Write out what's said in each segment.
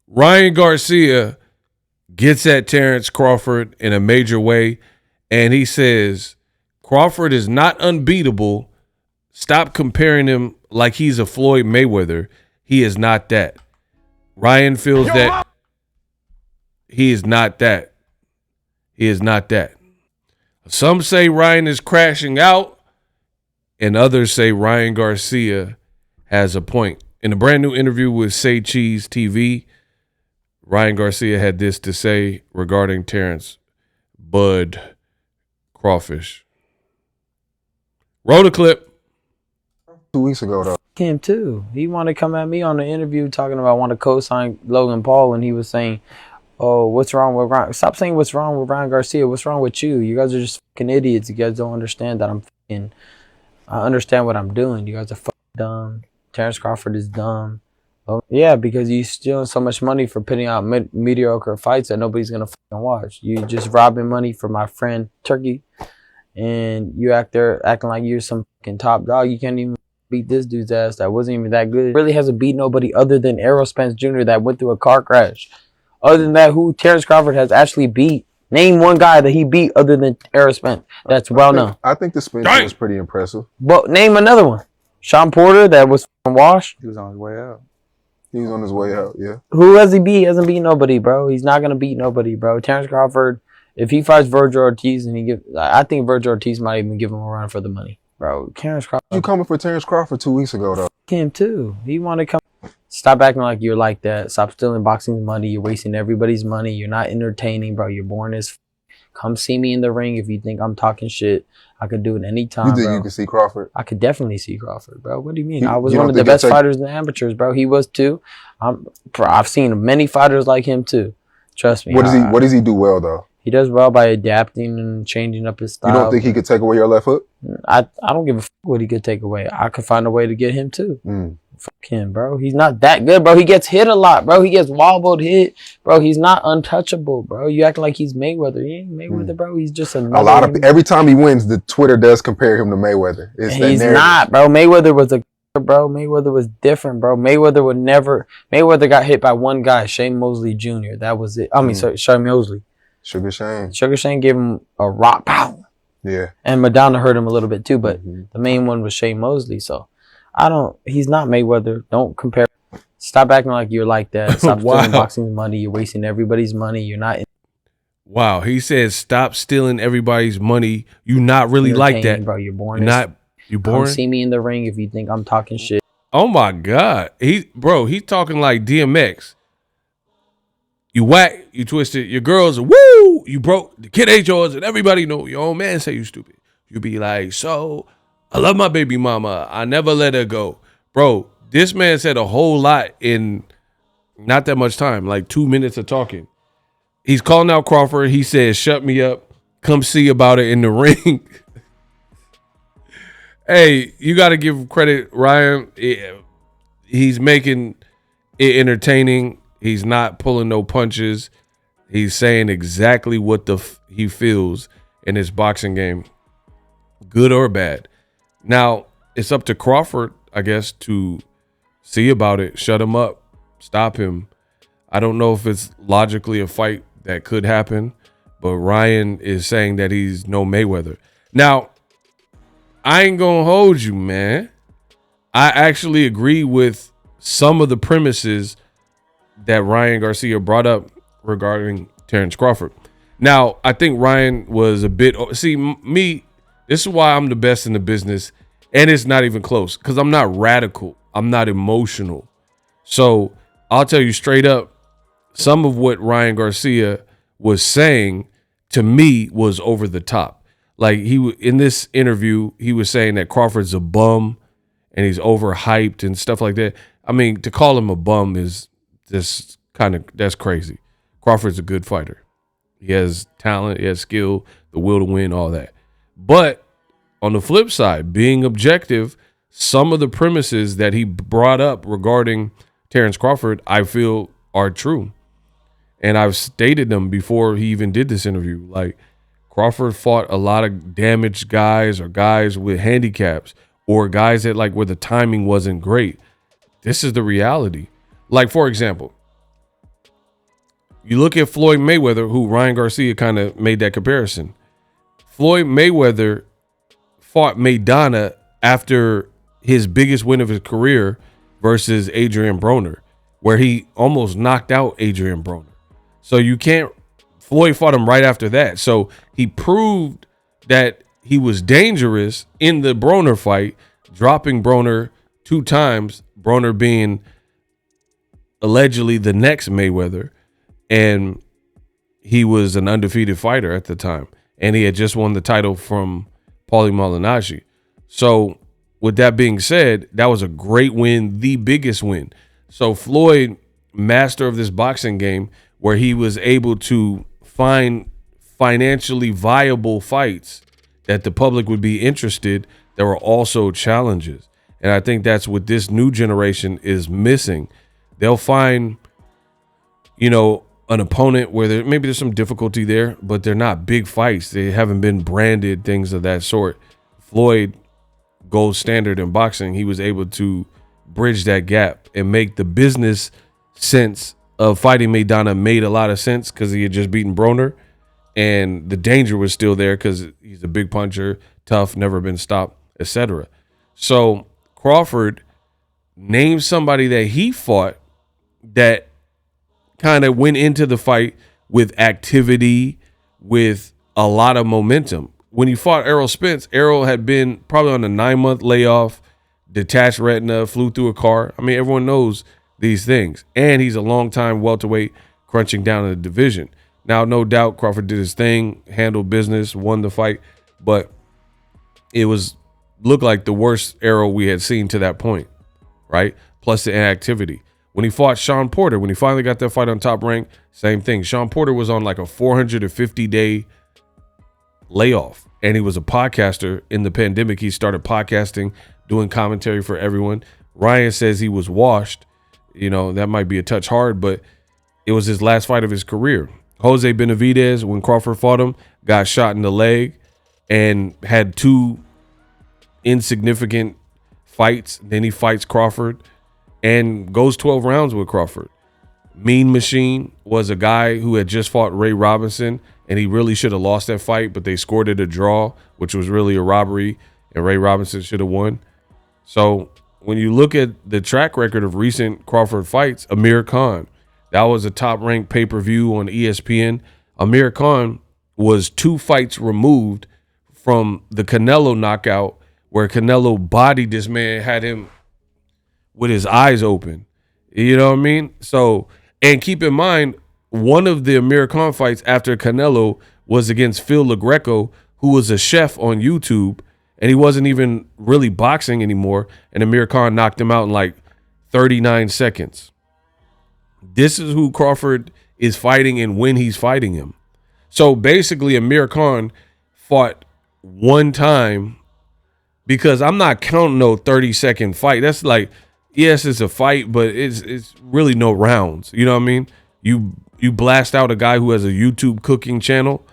Ryan Garcia gets at Terence Crawford in a major way, and he says Crawford is not unbeatable. Stop comparing him like he's a Floyd Mayweather. He is not that. Ryan feels that he is not that. He is not that. Some say Ryan is crashing out, and others say Ryan Garcia has a point. In a brand new interview with Say Cheese TV, Ryan Garcia had this to say regarding Terence Bud Crawfish. Roll the clip. 2 weeks ago, though. Him too. He wanted to come at me on the interview talking about want to co-sign Logan Paul, and he was saying, "Oh, what's wrong with Ryan? Stop saying what's wrong with Ryan Garcia. What's wrong with you? You guys are just fucking idiots. You guys don't understand that I understand what I'm doing. You guys are fucking dumb. Terence Crawford is dumb. Oh, yeah, because you're stealing so much money for putting out mediocre fights that nobody's gonna fucking watch. You just robbing money from my friend Turkey, and you acting like you're some fucking top dog. You can't even beat this dude's ass that wasn't even that good. Really hasn't beat nobody other than Errol Spence Jr. that went through a car crash. Other than that, who Terence Crawford has actually beat? Name one guy that he beat other than Errol Spence. That's well known. I think the Spence was pretty impressive. But name another one. Sean Porter that was washed. He was on his way out. He was on his way out, yeah. Who has he beat? He hasn't beat nobody, bro. He's not gonna beat nobody, bro. Terence Crawford, if he fights Virgil Ortiz and I think Virgil Ortiz might even give him a run for the money. Bro, Terence Crawford. You coming for Terence Crawford 2 weeks ago, though? Him too. He want to come. Stop acting like you're like that. Stop stealing boxing money. You're wasting everybody's money. You're not entertaining, bro. You're boring as come see me in the ring if you think I'm talking shit. I could do it anytime, You think bro. you can see Crawford? I could definitely see Crawford, bro. What do you mean? I was one of the best fighters in the amateurs, bro. He was too. I've seen many fighters like him too. Trust me. What does he do well, though? He does well by adapting and changing up his style. You don't think he could take away your left hook? I don't give a fuck what he could take away. I could find a way to get him too. Fuck him, bro. He's not that good, bro. He gets hit a lot, bro. He gets wobbled, hit, bro. He's not untouchable, bro. You acting like he's Mayweather. He ain't Mayweather, bro. He's just every time he wins, the Twitter does compare him to Mayweather. He's not, bro. Mayweather was Mayweather was different, bro. Mayweather got hit by one guy, Shane Mosley Jr. That was it. I mean, sorry, Shane Mosley. Sugar Shane. Sugar Shane gave him a rock pow. Yeah. And Madonna hurt him a little bit too, but the main one was Shane Mosley. So he's not Mayweather. Don't compare. Stop acting like you're like that. Stop stealing boxing money. You're wasting everybody's money. You're not. Wow. He says, stop stealing everybody's money. You not really like that. Bro, you're boring. You boring? Come see me in the ring if you think I'm talking shit. Oh my God. He's talking like DMX. You whack, you twisted, your girls, woo, you broke, the kid ain't yours, and everybody know your own man say you stupid. You be like, so, I love my baby mama. I never let her go. Bro, this man said a whole lot in not that much time, like 2 minutes of talking. He's calling out Crawford. He says, shut me up. Come see about it in the ring. Hey, you got to give credit, Ryan. He's making it entertaining. He's not pulling no punches. He's saying exactly what he feels in his boxing game, good or bad. Now, it's up to Crawford, I guess, to see about it, shut him up, stop him. I don't know if it's logically a fight that could happen, but Ryan is saying that he's no Mayweather. Now, I ain't gonna hold you, man. I actually agree with some of the premises that Ryan Garcia brought up regarding Terence Crawford. Now, I think Ryan was a bit... See, me, this is why I'm the best in the business, and it's not even close, because I'm not radical. I'm not emotional. So, I'll tell you straight up, some of what Ryan Garcia was saying, to me, was over the top. Like, in this interview, he was saying that Crawford's a bum, and he's overhyped and stuff like that. I mean, to call him a bum is... that's crazy. Crawford's a good fighter. He has talent, he has skill, the will to win, all that. But on the flip side, being objective, some of the premises that he brought up regarding Terence Crawford, I feel are true. And I've stated them before he even did this interview. Like, Crawford fought a lot of damaged guys or guys with handicaps or guys that like where the timing wasn't great. This is the reality. Like, for example, You look at Floyd Mayweather, who Ryan Garcia kind of made that comparison. Floyd Mayweather fought Maidana after his biggest win of his career versus Adrian Broner, where he almost knocked out Adrian Broner. So you can't, Floyd fought him right after that. So he proved that he was dangerous in the Broner fight, dropping Broner 2 times, Broner being allegedly the next Mayweather. And he was an undefeated fighter at the time. And he had just won the title from Paulie Malignaggi. So with that being said, that was a great win, the biggest win. So Floyd, master of this boxing game, where he was able to find financially viable fights that the public would be interested, there were also challenges. And I think that's what this new generation is missing. They'll find, you know, an opponent where maybe there's some difficulty there, but they're not big fights. They haven't been branded, things of that sort. Floyd, gold standard in boxing, he was able to bridge that gap and make the business sense of fighting Maidana made a lot of sense because he had just beaten Broner, and the danger was still there because he's a big puncher, tough, never been stopped, etc. So Crawford named somebody that he fought that kind of went into the fight with activity, with a lot of momentum. When he fought Errol Spence, Errol had been probably on a 9-month layoff, detached retina, flew through a car. I mean, everyone knows these things. And he's a long-time welterweight crunching down in the division. Now, no doubt Crawford did his thing, handled business, won the fight, but it looked like the worst Errol we had seen to that point, right? Plus the inactivity. When he fought Sean Porter, when he finally got that fight on Top Rank, same thing. Sean Porter was on like a 450-day layoff, and he was a podcaster in the pandemic. He started podcasting, doing commentary for everyone. Ryan says he was washed. You know, that might be a touch hard, but it was his last fight of his career. Jose Benavidez, when Crawford fought him, got shot in the leg and had 2 insignificant fights. Then he fights Crawford and goes 12 rounds with Crawford. Mean Machine was a guy who had just fought Ray Robinson, and he really should have lost that fight, but they scored it a draw, which was really a robbery, and Ray Robinson should have won. So when you look at the track record of recent Crawford fights, Amir Khan, that was a top-ranked pay-per-view on ESPN. Amir Khan was 2 fights removed from the Canelo knockout, where Canelo bodied this man, had him with his eyes open. You know what I mean? So, and keep in mind, one of the Amir Khan fights after Canelo was against Phil LaGreco, who was a chef on YouTube, and he wasn't even really boxing anymore, and Amir Khan knocked him out in like 39 seconds. This is who Crawford is fighting and when he's fighting him. So basically, Amir Khan fought 1 time, because I'm not counting no 30-second fight. That's like, yes, it's a fight, but it's really no rounds. You know what I mean? You blast out a guy who has a YouTube cooking channel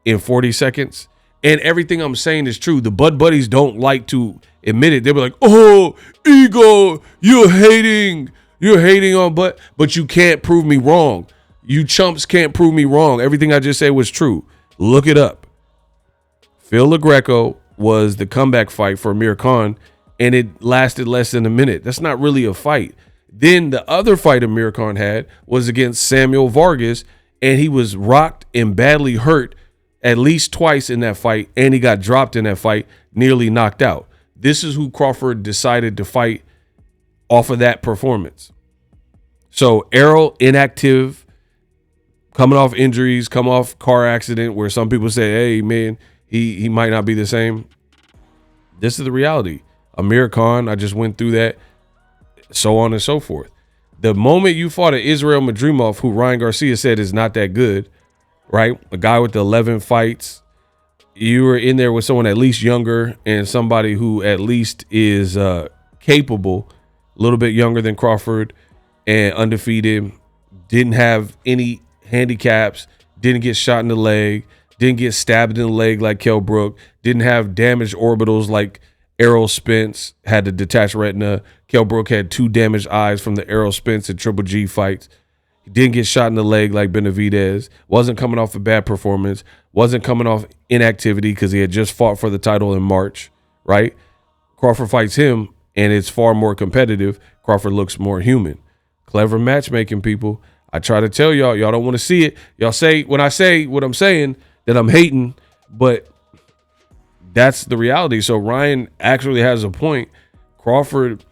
in 40 seconds. And everything I'm saying is true. The Bud Buddies don't like to admit it. They'll be like, oh, ego, you're hating on Bud. But you can't prove me wrong. You chumps can't prove me wrong. Everything I just said was true. Look it up. Phil LaGreco was the comeback fight for Amir Khan, and it lasted less than a minute. That's not really a fight. Then the other fight Amir Khan had was against Samuel Vargas, and he was rocked and badly hurt at least twice in that fight, and he got dropped in that fight, nearly knocked out. This is who Crawford decided to fight off of that performance. So Errol, inactive, coming off injuries, come off car accident where some people say, hey, man, he might not be the same. This is the reality. Amir Khan, I just went through that, so on and so forth. The moment you fought an Israel Madrimov, who Ryan Garcia said is not that good, right? A guy with the 11 fights, you were in there with someone at least younger and somebody who at least is capable, a little bit younger than Crawford and undefeated, didn't have any handicaps, didn't get shot in the leg, didn't get stabbed in the leg like Kell Brook, didn't have damaged orbitals like Errol Spence, had the detached retina. Kell Brook had 2 damaged eyes from the Errol Spence and Triple G fights. He didn't get shot in the leg like Benavidez. Wasn't coming off a bad performance. Wasn't coming off inactivity because he had just fought for the title in March, right? Crawford fights him, and it's far more competitive. Crawford looks more human. Clever matchmaking, people. I try to tell y'all don't want to see it. Y'all say, when I say what I'm saying, that I'm hating, but that's the reality. So Ryan actually has a point. Crawford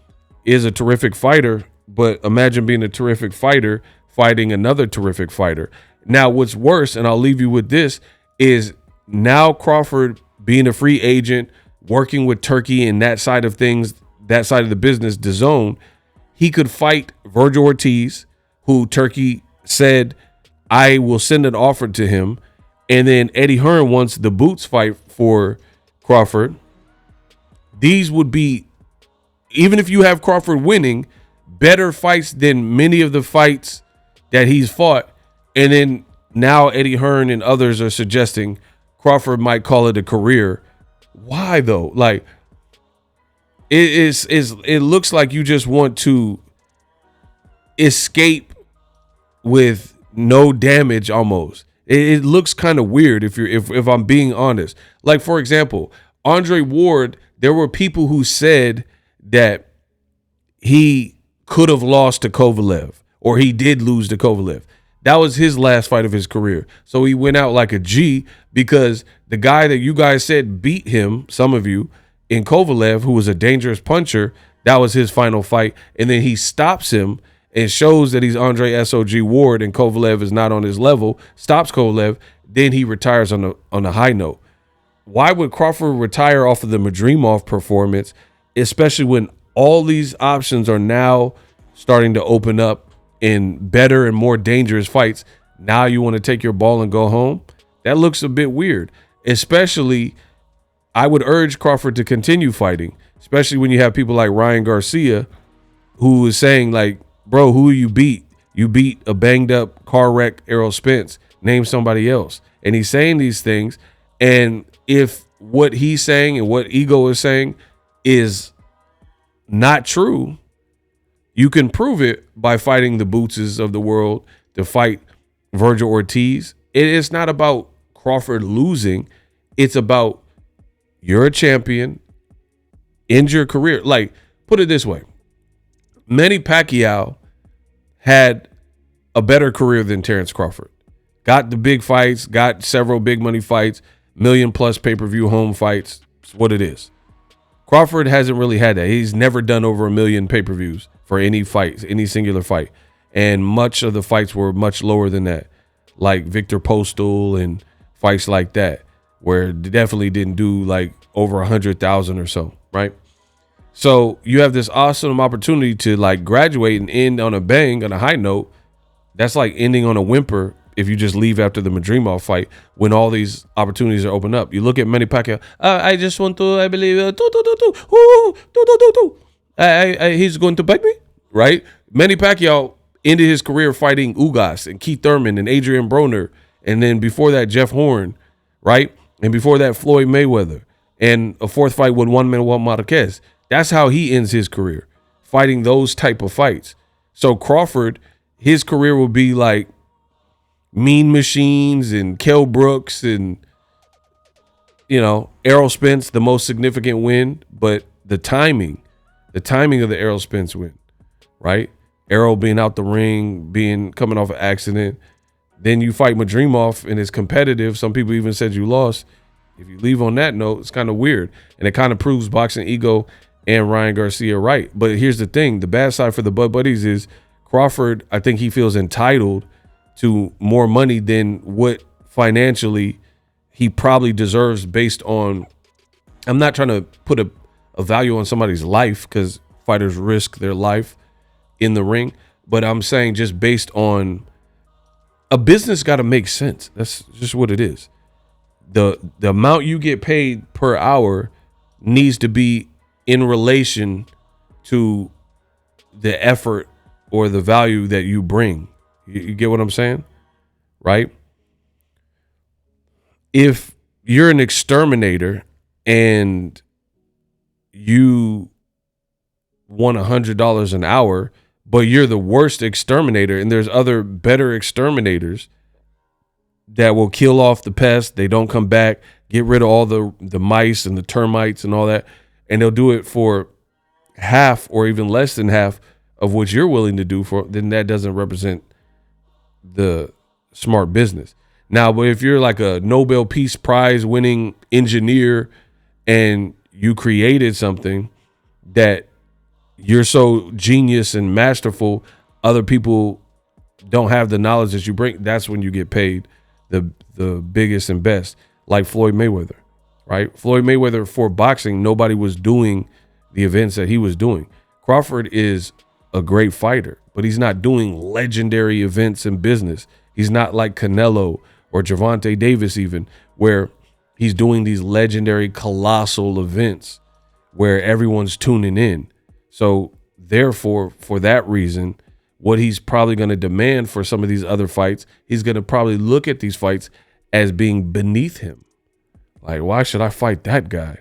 is a terrific fighter, but imagine being a terrific fighter fighting another terrific fighter. Now, what's worse, and I'll leave you with this, is now Crawford being a free agent, working with Turkey and that side of things, that side of the business, DAZN, he could fight Virgil Ortiz, who Turkey said, I will send an offer to him. And then Eddie Hearn wants the Boots fight for Crawford. These would be, even if you have Crawford winning, better fights than many of the fights that he's fought. And then now Eddie Hearn and others are suggesting Crawford might call it a career. Why though? Like, it looks like you just want to escape with no damage almost. It looks kind of weird if I'm being honest. Like, for example, Andre Ward, there were people who said that he could have lost to Kovalev, or he did lose to Kovalev. That was his last fight of his career. So he went out like a G because the guy that you guys said beat him, some of you, in Kovalev, who was a dangerous puncher, that was his final fight. And then he stops him and shows that he's Andre SOG Ward and Kovalev is not on his level, stops Kovalev, then he retires on a high note. Why would Crawford retire off of the Madrimov performance, especially when all these options are now starting to open up in better and more dangerous fights? Now you want to take your ball and go home? That looks a bit weird. Especially, I would urge Crawford to continue fighting, especially when you have people like Ryan Garcia, who is saying, like, bro, who you beat? You beat a banged up car wreck Errol Spence. Name somebody else. And he's saying these things. And if what he's saying and what Ego is saying is not true, you can prove it by fighting the Bootses of the world, to fight Virgil Ortiz. It's not about Crawford losing. It's about, you're a champion, end your career. Like, put it this way. Manny Pacquiao had a better career than Terence Crawford. Got the big fights, got several big money fights, $1 million+ pay-per-view home fights. It's what it is. Crawford hasn't really had that. He's never done over 1 million pay-per-views for any fight, any singular fight. And much of the fights were much lower than that, like Victor Postal and fights like that, where they definitely didn't do like over 100,000 or so, right? So you have this awesome opportunity to like graduate and end on a bang, on a high note. That's like ending on a whimper if you just leave after the Madrimov fight when all these opportunities are open up. You look at Manny Pacquiao. I just want to, I believe, he's going to bite me, right? Manny Pacquiao ended his career fighting Ugas and Keith Thurman and Adrian Broner. And then before that, Jeff Horn, right? And before that, Floyd Mayweather. And a fourth fight with Juan Manuel Marquez. That's how he ends his career, fighting those type of fights. So Crawford, his career will be like Mean Machines and Kell Brooks and, you know, Errol Spence, the most significant win. But the timing of the Errol Spence win, right? Errol being out the ring, coming off an accident. Then you fight Madrimov and it's competitive. Some people even said you lost. If you leave on that note, it's kind of weird. And it kind of proves Boxing Ego and Ryan Garcia right. But here's the thing. The bad side for the Bud Buddies is Crawford, I think he feels entitled to more money than what financially he probably deserves based on, I'm not trying to put a value on somebody's life because fighters risk their life in the ring. But I'm saying just based on a business got to make sense. That's just what it is. The amount you get paid per hour needs to be in relation to the effort or the value that you bring. You get what I'm saying? Right? If you're an exterminator and you want $100 an hour, but you're the worst exterminator, and there's other better exterminators that will kill off the pest. They don't come back, get rid of all the mice and the termites and all that, and they'll do it for half or even less than half of what you're willing to do for, then that doesn't represent the smart business. Now, but if you're like a Nobel Peace Prize winning engineer and you created something that you're so genius and masterful, other people don't have the knowledge that you bring, that's when you get paid the biggest and best, like Floyd Mayweather, right? Floyd Mayweather, for boxing, nobody was doing the events that he was doing. Crawford is a great fighter, but he's not doing legendary events in business. He's not like Canelo or Gervonta Davis even, where he's doing these legendary colossal events where everyone's tuning in. So therefore, for that reason, what he's probably going to demand for some of these other fights, he's going to probably look at these fights as being beneath him. Like, why should I fight that guy?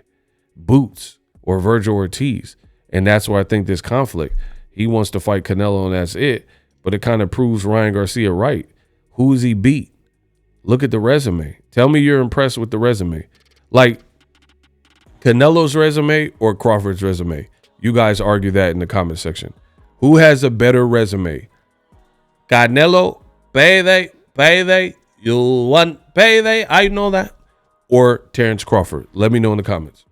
Boots or Virgil Ortiz. And that's where I think this conflict. He wants to fight Canelo and that's it. But it kind of proves Ryan Garcia right. Who is he beat? Look at the resume. Tell me you're impressed with the resume. Like Canelo's resume or Crawford's resume? You guys argue that in the comment section. Who has a better resume? Canelo, payday, you want payday, I know that. Or Terence Crawford? Let me know in the comments.